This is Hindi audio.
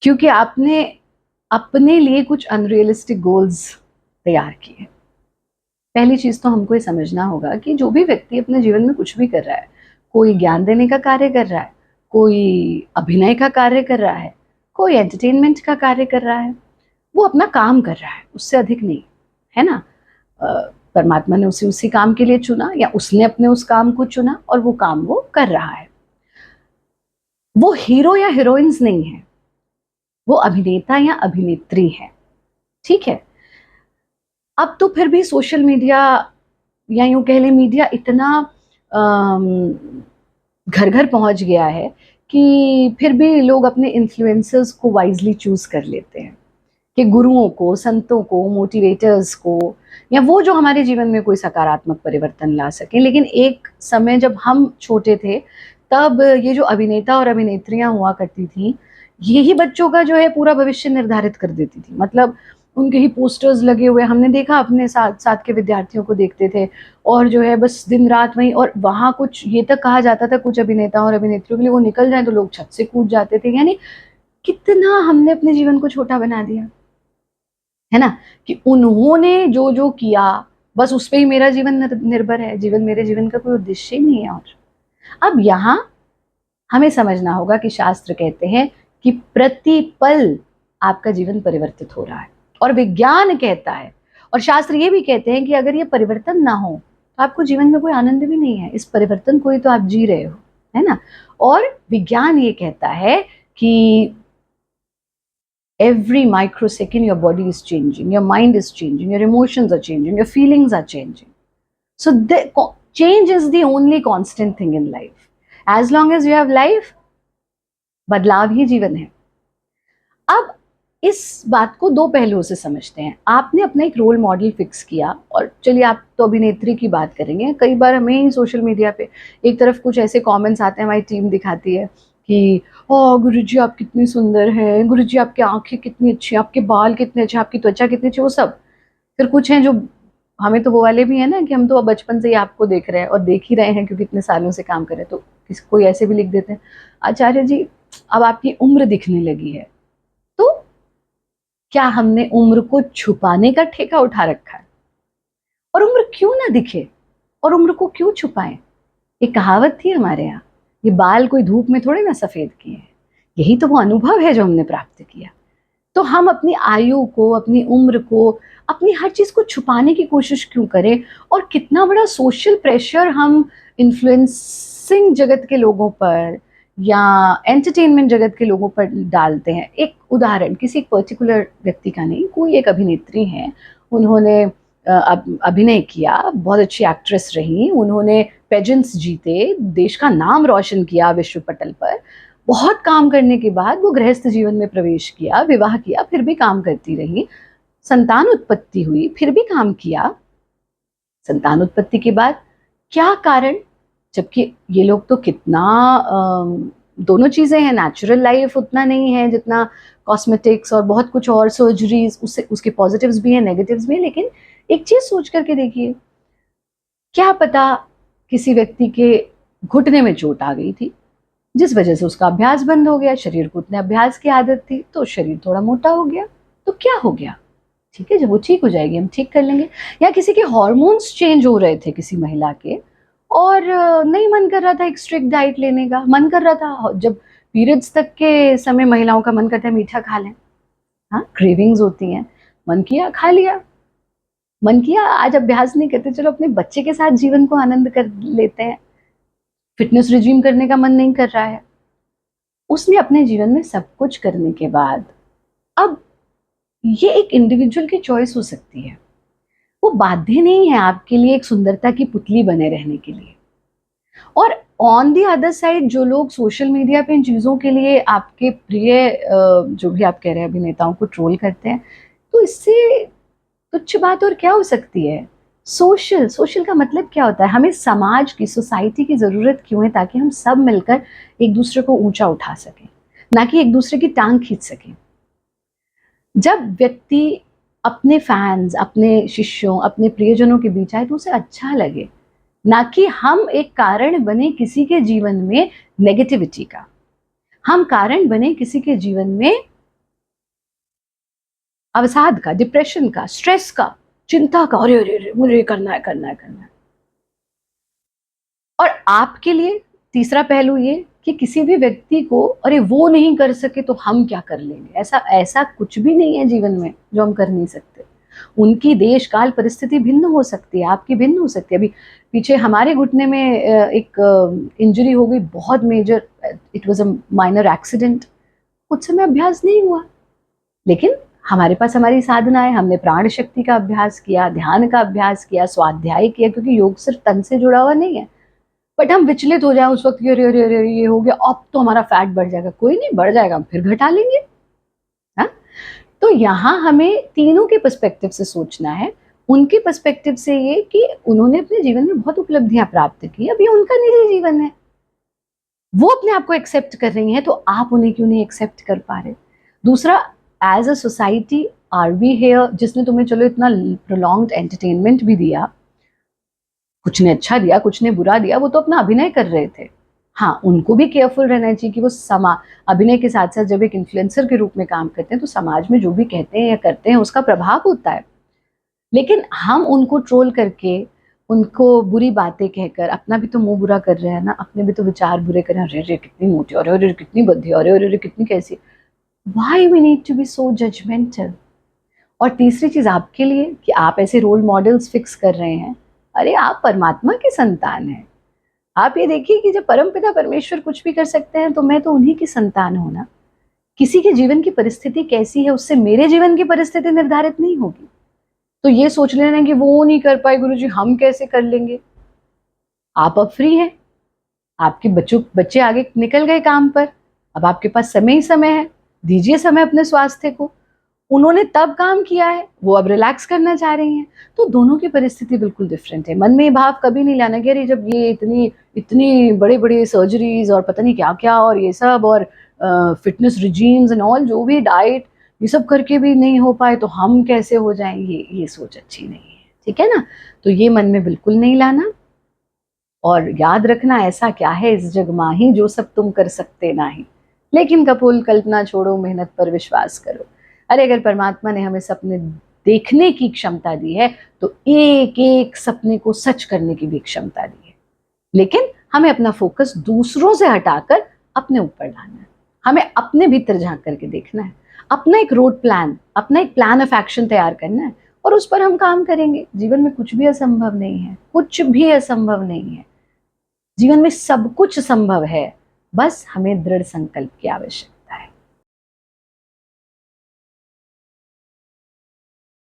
क्योंकि आपने अपने लिए कुछ अनरियलिस्टिक गोल्स तैयार किए। पहली चीज तो हमको ये समझना होगा कि जो भी व्यक्ति अपने जीवन में कुछ भी कर रहा है, कोई ज्ञान देने का कार्य कर रहा है, कोई अभिनय का कार्य कर रहा है, कोई एंटरटेनमेंट का कार्य कर रहा है, वो अपना काम कर रहा है, उससे अधिक नहीं, है ना। परमात्मा ने उसे उसी काम के लिए चुना या उसने अपने उस काम को चुना और वो काम वो कर रहा है। वो हीरो या हीरोइंस नहीं है, वो अभिनेता या अभिनेत्री है। ठीक है। अब तो फिर भी सोशल मीडिया या यूं कह लें मीडिया इतना घर घर पहुंच गया है कि फिर भी लोग अपने इन्फ्लुएंसर्स को वाइजली चूज कर लेते हैं कि गुरुओं को, संतों को, मोटिवेटर्स को, या वो जो हमारे जीवन में कोई सकारात्मक परिवर्तन ला सके। लेकिन एक समय जब हम छोटे थे तब ये जो अभिनेता और अभिनेत्रियां हुआ करती थी, यही बच्चों का जो है पूरा भविष्य निर्धारित कर देती थी। मतलब उनके ही पोस्टर्स लगे हुए, हमने देखा अपने साथ साथ के विद्यार्थियों को देखते थे, और जो है बस दिन रात वहीं, और वहाँ कुछ ये तक कहा जाता था कुछ अभिनेता और अभिनेत्रियों के लिए वो निकल जाए तो लोग छत से कूद जाते थे। यानी कितना हमने अपने जीवन को छोटा बना दिया, है ना, कि उन्होंने जो जो किया बस उस पे ही मेरा जीवन निर्भर है, मेरे जीवन का कोई उद्देश्य ही नहीं है। और अब यहाँ हमें समझना होगा कि शास्त्र कहते हैं कि प्रतिपल आपका जीवन परिवर्तित हो रहा है, और विज्ञान कहता है और शास्त्र ये भी कहते हैं कि अगर ये परिवर्तन ना हो तो आपको जीवन में कोई आनंद भी नहीं है। इस परिवर्तन को ही तो आप जी रहे हो, है ना। और विज्ञान ये कहता है कि every microsecond your body is changing, your mind is changing, your emotions are changing, your feelings are changing. So change is the only constant thing in life. As long as you have life, बदलाव ही जीवन है। अब इस बात को दो पहलुओं से समझते हैं। आपने अपना एक रोल मॉडल फिक्स किया, और चलिए आप तो अभिनेत्री की बात करेंगे, कई बार हमें ही सोशल मीडिया पे एक तरफ कुछ ऐसे कमेंट्स आते हैं, हमारी टीम दिखाती है कि ओ गुरुजी आप कितनी सुंदर हैं, गुरुजी आपकी आंखें कितनी अच्छी, आपके बाल कितने अच्छे, आपकी त्वचा कितनी अच्छी, वो सब। फिर कुछ हैं जो हमें तो वो वाले भी है ना कि हम तो अब बचपन से ही आपको देख रहे हैं और देख ही रहे हैं क्योंकि इतने सालों से काम कर रहे हैं, तो कोई ऐसे भी लिख देते हैं आचार्य जी अब आपकी उम्र दिखने लगी है। तो क्या हमने उम्र को छुपाने का ठेका उठा रखा है? और उम्र क्यों ना दिखे, और उम्र को क्यों छुपाएं? एक कहावत थी हमारे यहाँ, ये बाल कोई धूप में थोड़े ना सफेद किए हैं, यही तो वो अनुभव है जो हमने प्राप्त किया। तो हम अपनी आयु को, अपनी उम्र को, अपनी हर चीज को छुपाने की कोशिश क्यों करें? और कितना बड़ा सोशल प्रेशर हम इन्फ्लुएंसिंग जगत के लोगों पर या एंटरटेनमेंट जगत के लोगों पर डालते हैं। एक उदाहरण, किसी एक पर्टिकुलर व्यक्ति का नहीं, कोई एक अभिनेत्री है, उन्होंने अभिनय किया, बहुत अच्छी एक्ट्रेस रही, उन्होंने पेजेंट्स जीते, देश का नाम रोशन किया विश्व पटल पर। बहुत काम करने के बाद वो गृहस्थ जीवन में प्रवेश किया, विवाह किया, फिर भी काम करती रही, संतान उत्पत्ति हुई, फिर भी काम किया। संतान उत्पत्ति के बाद क्या कारण? जबकि ये लोग तो कितना दोनों चीजें हैं, नेचुरल लाइफ उतना नहीं है जितना कॉस्मेटिक्स और बहुत कुछ और सर्जरीज, उससे उसके पॉजिटिव्स भी हैं, नेगेटिव्स भी हैं। लेकिन एक चीज सोच करके देखिए, क्या पता किसी व्यक्ति के घुटने में चोट आ गई थी जिस वजह से उसका अभ्यास बंद हो गया, शरीर को उतने अभ्यास की आदत थी तो शरीर थोड़ा मोटा हो गया, तो क्या हो गया? ठीक है, जब वो ठीक हो जाएगी हम ठीक कर लेंगे। या किसी के हार्मोन्स चेंज हो रहे थे किसी महिला के, और नहीं मन कर रहा था एक स्ट्रिक्ट डाइट लेने का, मन कर रहा था, जब पीरियड्स तक के समय महिलाओं का मन करता है मीठा खा लें, हाँ क्रेविंग्स होती हैं, मन किया खा लिया, मन किया आज अभ्यास नहीं करते, चलो अपने बच्चे के साथ जीवन को आनंद कर लेते हैं, फिटनेस रिजीम करने का मन नहीं कर रहा है। उसने अपने जीवन में सब कुछ करने के बाद अब ये एक इंडिविजुअल की चॉइस हो सकती है, वो बाध्य नहीं है आपके लिए एक सुंदरता की पुतली बने रहने के लिए। और ऑन दी अदर साइड जो लोग सोशल मीडिया पे इन चीज़ों के लिए आपके प्रिय जो भी आप कह रहे हैं अभिनेताओं को ट्रोल करते हैं, तो इससे तुच्छ बात और क्या हो सकती है? सोशल का मतलब क्या होता है? हमें समाज की, सोसाइटी की ज़रूरत क्यों है? ताकि हम सब मिलकर एक दूसरे को ऊंचा उठा सकें, ना कि एक दूसरे की टांग खींच सकें। जब व्यक्ति अपने फैंस, अपने शिष्यों, अपने प्रियजनों के बीच आए तो उसे अच्छा लगे, ना कि हम एक कारण बने किसी के जीवन में नेगेटिविटी का, हम कारण बने किसी के जीवन में अवसाद का, डिप्रेशन का, स्ट्रेस का, चिंता का, अरे अरे अरे मुझे करना है करना है करना है। और आपके लिए तीसरा पहलू ये कि किसी भी व्यक्ति को अरे वो नहीं कर सके तो हम क्या कर लेंगे, ऐसा ऐसा कुछ भी नहीं है जीवन में जो हम कर नहीं सकते। उनकी देश काल परिस्थिति भिन्न हो सकती है, आपकी भिन्न हो सकती है। अभी पीछे हमारे घुटने में एक इंजरी हो गई, बहुत major, it was a minor accident. कुछ समय अभ्यास नहीं हुआ, लेकिन हमारे पास हमारी साधना है, हमने प्राण शक्ति का अभ्यास किया, ध्यान का अभ्यास किया, स्वाध्याय किया, क्योंकि योग सिर्फ तन से जुड़ा हुआ नहीं है। बट हम विचलित हो जाए उस वक्त, अरे अरे अरे ये हो गया, अब तो हमारा फैट बढ़ जाएगा। कोई नहीं, बढ़ जाएगा, हम फिर घटा लेंगे। हा? तो यहाँ हमें तीनों के पर्सपेक्टिव से सोचना है। उनके पर्सपेक्टिव से ये कि उन्होंने अपने जीवन में बहुत उपलब्धियां प्राप्त की, अब ये उनका निजी जीवन है, वो अपने आप को एक्सेप्ट कर रही हैं, तो आप उन्हें क्यों नहीं एक्सेप्ट कर पा रहे। दूसरा, as a society are we here, जिसने तुम्हें चलो इतना प्रोलॉन्ग्ड एंटरटेनमेंट भी दिया, कुछ ने अच्छा दिया कुछ ने बुरा दिया, वो तो अपना अभिनय कर रहे थे। हाँ, उनको भी केयरफुल रहना चाहिए कि वो अभिनय के साथ साथ जब एक इन्फ्लुएंसर के रूप में काम करते हैं तो समाज में जो भी कहते हैं या करते हैं उसका प्रभाव होता है। लेकिन हम उनको ट्रोल करके, उनको बुरी बातें कहकर, अपना भी तो मुंह बुरा कर रहे हैं ना, अपने भी तो विचार बुरे कर रहे हैं, अरे अरे कितनी मोटी, अरे अरे कितनी बद्धी, अरे अरे कितनी कैसी। Why we need to be so judgemental. और तीसरी चीज आपके लिए कि आप ऐसे रोल मॉडल्स फिक्स कर रहे हैं, अरे आप परमात्मा की संतान हैं। आप ये देखिए कि जब परमपिता परमेश्वर कुछ भी कर सकते हैं तो मैं तो उन्हीं की संतान हूं ना। किसी के जीवन की परिस्थिति कैसी है उससे मेरे जीवन की परिस्थिति निर्धारित नहीं होगी। तो ये सोच लेना कि वो नहीं कर पाए गुरुजी, हम कैसे कर लेंगे। आप अब फ्री हैं, आपके बच्चे आगे निकल गए काम पर, अब आपके पास समय ही समय है, दीजिए समय अपने स्वास्थ्य को। उन्होंने तब काम किया है, वो अब रिलैक्स करना चाह रही हैं। तो दोनों की परिस्थिति बिल्कुल डिफरेंट है। मन में ये भाव कभी नहीं लाना कि अरे जब ये इतनी इतनी बड़े बड़े सर्जरीज और पता नहीं क्या क्या और ये सब और फिटनेस रिजीम्स एंड ऑल, जो भी डाइट, ये सब करके भी नहीं हो पाए तो हम कैसे हो जाएंगे, ये सोच अच्छी नहीं है। ठीक है ना। तो ये मन में बिल्कुल नहीं लाना। और याद रखना, ऐसा क्या है इस जग माही जो सब तुम कर सकते नाही, लेकिन कपोल कल्पना छोड़ो मेहनत पर विश्वास करो। अरे अगर परमात्मा ने हमें सपने देखने की क्षमता दी है तो एक एक सपने को सच करने की भी क्षमता दी है, लेकिन हमें अपना फोकस दूसरों से हटाकर अपने ऊपर लाना है। हमें अपने भीतर झांक करके देखना है, अपना एक रोड प्लान, अपना एक प्लान ऑफ एक्शन तैयार करना है और उस पर हम काम करेंगे। जीवन में कुछ भी असंभव नहीं है, कुछ भी असंभव नहीं है। जीवन में सब कुछ संभव है, बस हमें दृढ़ संकल्प की आवश्यकता।